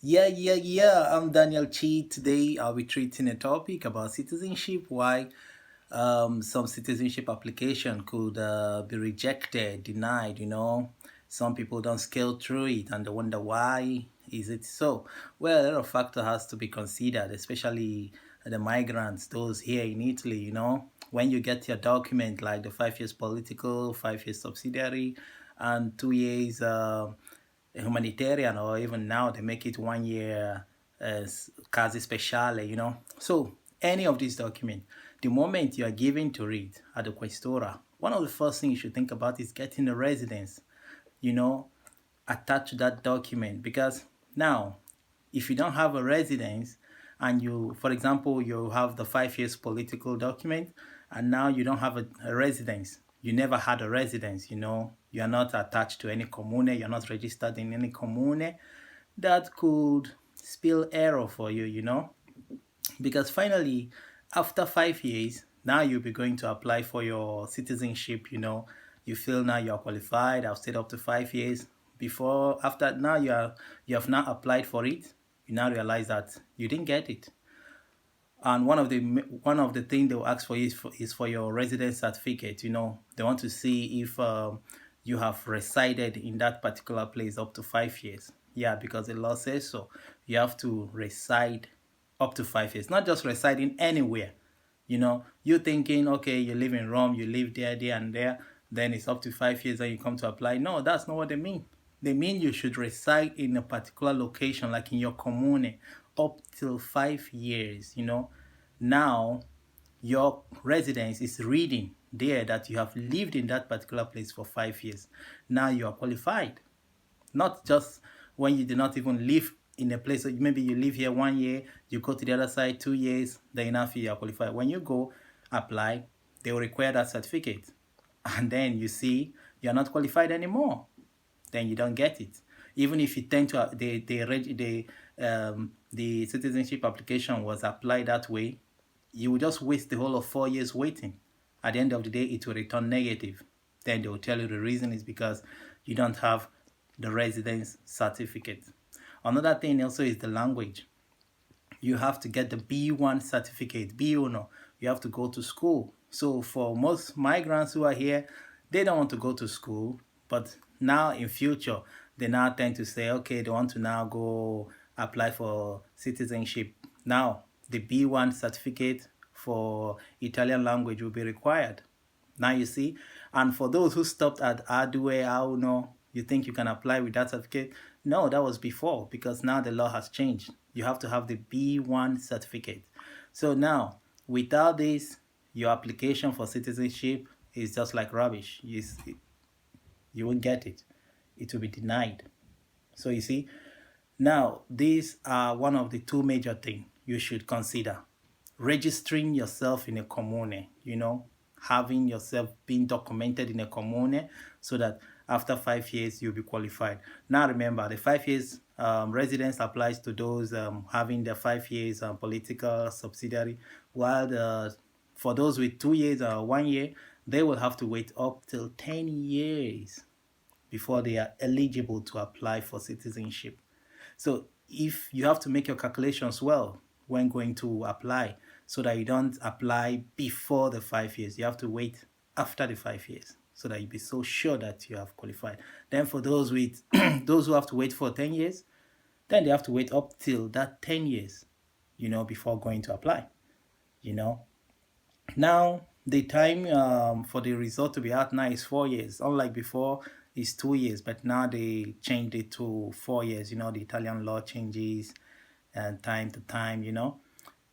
Yeah. I'm Daniel Chi. Today I'll be treating a topic about citizenship. Why some citizenship application could be rejected, denied. Some people don't scale through it, and they wonder why is it so. Well, a lot of factor has to be considered, especially the migrants, those here in Italy. When you get your document like the 5 years political, 5 years subsidiary, and 2 years. Humanitarian, or even now they make it 1 year as casi speciale. So any of these documents, the moment you are given to read at the questora, one of the first things you should think about is getting a residence, you know, attached to that document. Because now, if you don't have a residence, and you, for example, you have the 5 years political document, and now you don't have a residence, you never had a residence, you are not attached to any commune, you're not registered in any commune, that could spill error for you. Because finally, after 5 years, now you'll be going to apply for your citizenship. You feel now you're qualified, I've stayed up to 5 years. Before, after, now you have now applied for it, you now realize that you didn't get it. And one of the things they will ask for is for your residence certificate. They want to see if you have resided in that particular place up to 5 years. Yeah, because the law says so. You have to reside up to 5 years, not just residing anywhere. You thinking, okay, you live in Rome, you live there, and there, then it's up to 5 years and you come to apply. No, that's not what they mean. They mean you should reside in a particular location, like in your commune, up till 5 years. Now your residence is reading there that you have lived in that particular place for 5 years. Now you are qualified. Not just when you do not even live in a place. Maybe you live here 1 year, you go to the other side 2 years, then enough you are qualified. When you go apply, they will require that certificate. And then you see you're not qualified anymore. Then you don't get it. Even if you tend to the citizenship application was applied that way, you will just waste the whole of 4 years waiting. At the end of the day, it will return negative. Then they will tell you the reason is because you don't have the residence certificate. Another thing also is the language. You have to get the B1 certificate, B1. You have to go to school. So for most migrants who are here, they don't want to go to school, but now in future, they now tend to say, okay, they want to now go apply for citizenship. Now, the B1 certificate for Italian language will be required. Now you see, and for those who stopped at Adue, Auno, you think you can apply with that certificate? No, that was before, because now the law has changed. You have to have the B1 certificate. So now, without this, your application for citizenship is just like rubbish. You won't get it. It will be denied. So you see, now these are one of the two major things you should consider. Registering yourself in a commune, having yourself being documented in a commune, so that after 5 years you'll be qualified. Now remember, the 5 years residence applies to those having the 5 years political subsidiary, while for those with 2 years or 1 year, they will have to wait up till 10 years before they are eligible to apply for citizenship. So if you have to make your calculations well when going to apply, so that you don't apply before the 5 years, you have to wait after the 5 years, so that you be so sure that you have qualified. Then for those with those who have to wait for 10 years, then they have to wait up till that 10 years, before going to apply. Now the time for the result to be out now is 4 years. Unlike before, it's 2 years, but now they changed it to 4 years. The Italian law changes and time to time.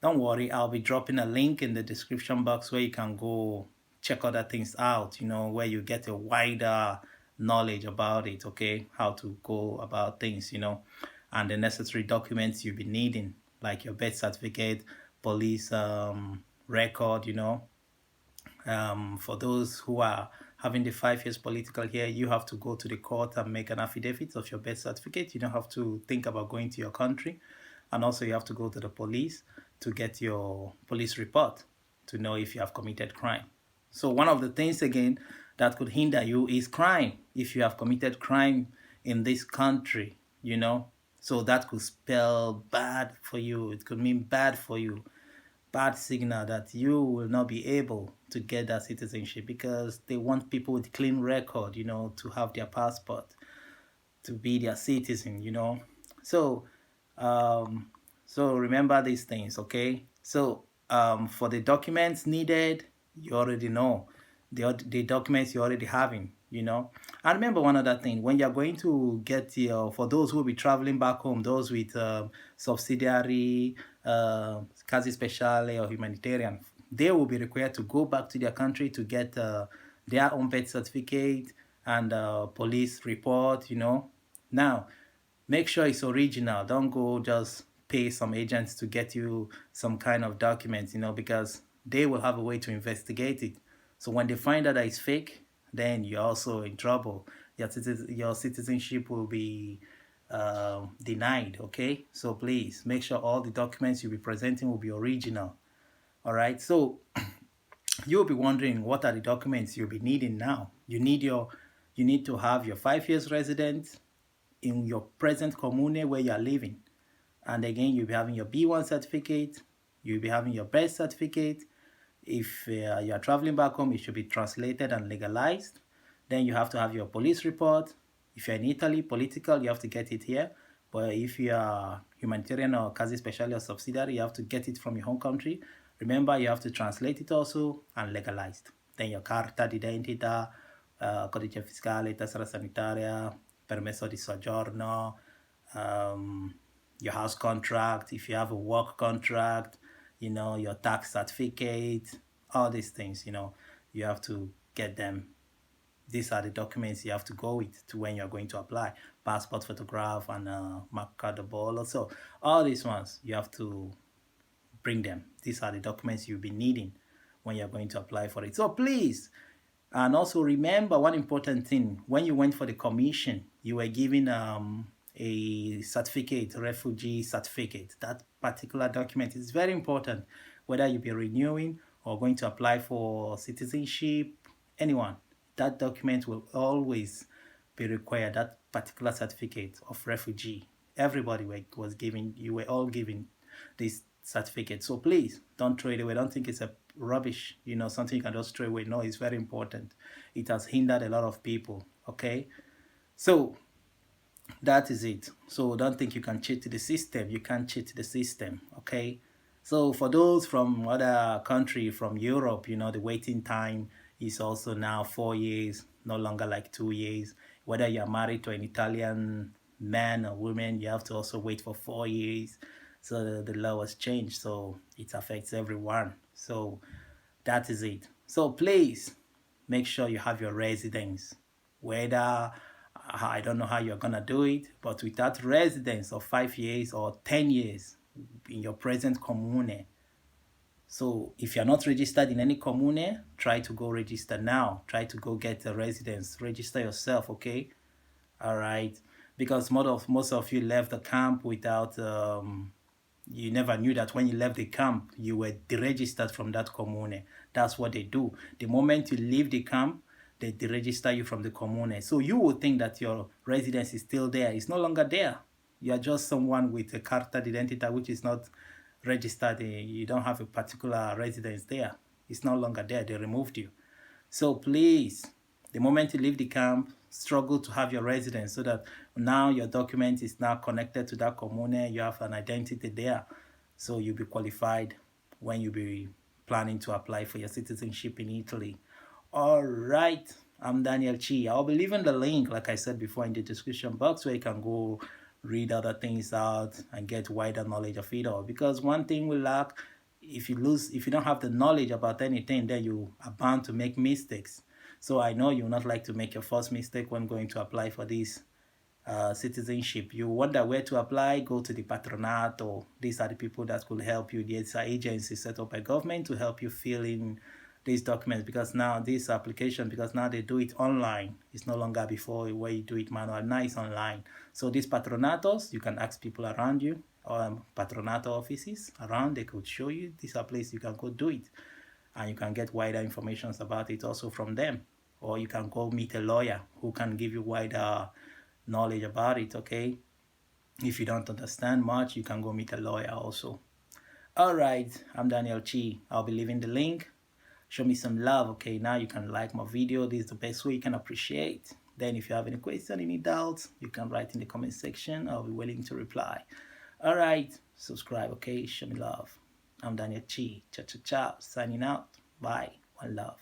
Don't worry, I'll be dropping a link in the description box where you can go check other things out, where you get a wider knowledge about it, okay? How to go about things, and the necessary documents you'll be needing, like your birth certificate, police record, for those who are having the 5 years political here, you have to go to the court and make an affidavit of your birth certificate. You don't have to think about going to your country. And also you have to go to the police to get your police report to know if you have committed crime. So one of the things, again, that could hinder you is crime. If you have committed crime in this country, So that could spell bad for you. It could mean bad for you, bad signal that you will not be able to get that citizenship because they want people with clean record, to have their passport, to be their citizen, So, um, so remember these things, okay? So, for the documents needed, you already know the documents you're already having. And remember one other thing: when you're going to get your, for those who will be traveling back home, those with subsidiary, casi speciale or humanitarian, they will be required to go back to their country to get their own birth certificate and police report. Now, make sure it's original. Don't go just pay some agents to get you some kind of documents, because they will have a way to investigate it. So when they find out that it's fake, then you're also in trouble. Your citizenship will be denied, okay? So please make sure all the documents you'll be presenting will be original. All right. So you'll be wondering what are the documents you'll be needing now. You need to have your 5 years residence in your present commune where you are living. And again, you'll be having your B1 certificate, you'll be having your birth certificate. If you are traveling back home, it should be translated and legalized. Then you have to have your police report. If you're in Italy, political, you have to get it here. But if you are humanitarian or casi speciale or subsidiary, you have to get it from your home country. Remember, you have to translate it also and legalized. Then your carta d'identità, codice fiscale, tessera sanitaria, permesso di soggiorno, your house contract, if you have a work contract, your tax certificate, all these things, you have to get them. These are the documents you have to go with to when you're going to apply. Passport photograph and marca de bolo. So all these ones, you have to bring them. These are the documents you'll be needing when you're going to apply for it. So please, and also remember one important thing: when you went for the commission, you were given a certificate, refugee certificate. That particular document is very important, whether you be renewing or going to apply for citizenship, anyone. That document will always be required, that particular certificate of refugee. Everybody was given, you were all given this certificate. So please don't throw it away. Don't think it's a rubbish, something you can just throw away. No, it's very important. It has hindered a lot of people. Okay. So that is it. So don't think you can cheat the system. You can't cheat the system. Okay. So for those from other country, from Europe, the waiting time is also now 4 years, no longer like 2 years. Whether you're married to an Italian man or woman, you have to also wait for 4 years. So the law has changed, so it affects everyone. So that is it. So please make sure you have your residence. Whether, I don't know how you're gonna do it, but with that residence of 5 years or 10 years in your present commune. So if you're not registered in any commune, try to go register now. Try to go get a residence. Register yourself, okay? All right. Because most of you left the camp without, you never knew that when you left the camp, you were deregistered from that commune. That's what they do. The moment you leave the camp, they deregister you from the commune. So you will think that your residence is still there. It's no longer there. You are just someone with a carta d'identità which is not registered. You don't have a particular residence there. It's no longer there. They removed you. So please, the moment you leave the camp, struggle to have your residence so that now your document is now connected to that commune. You have an identity there. So you'll be qualified when you be planning to apply for your citizenship in Italy. All right. I'm Daniel Chi. I'll be leaving the link, like I said before, in the description box where you can go read other things out and get wider knowledge of it all. Because one thing we lack, if you don't have the knowledge about anything, then you are bound to make mistakes. So I know you will not like to make your first mistake when going to apply for this citizenship. You wonder where to apply, go to the patronato. These are the people that could help you. These are agencies set up by government to help you fill in these documents, because now this application, because now they do it online. It's no longer before where you do it manual. Now it's online. So these patronatos, you can ask people around you, or patronato offices around, they could show you. These are places you can go do it, and you can get wider information about it also from them. Or you can go meet a lawyer who can give you wider knowledge about it, okay? If you don't understand much, you can go meet a lawyer also. All right, I'm Daniel Chi. I'll be leaving the link. Show me some love. Okay, now you can like my video. This is the best way you can appreciate. Then if you have any question, any doubts, you can write in the comment section. I'll be willing to reply. All right, subscribe. Okay, show me love. I'm Daniel Chi. Ciao, ciao, ciao. Signing out. Bye. One love.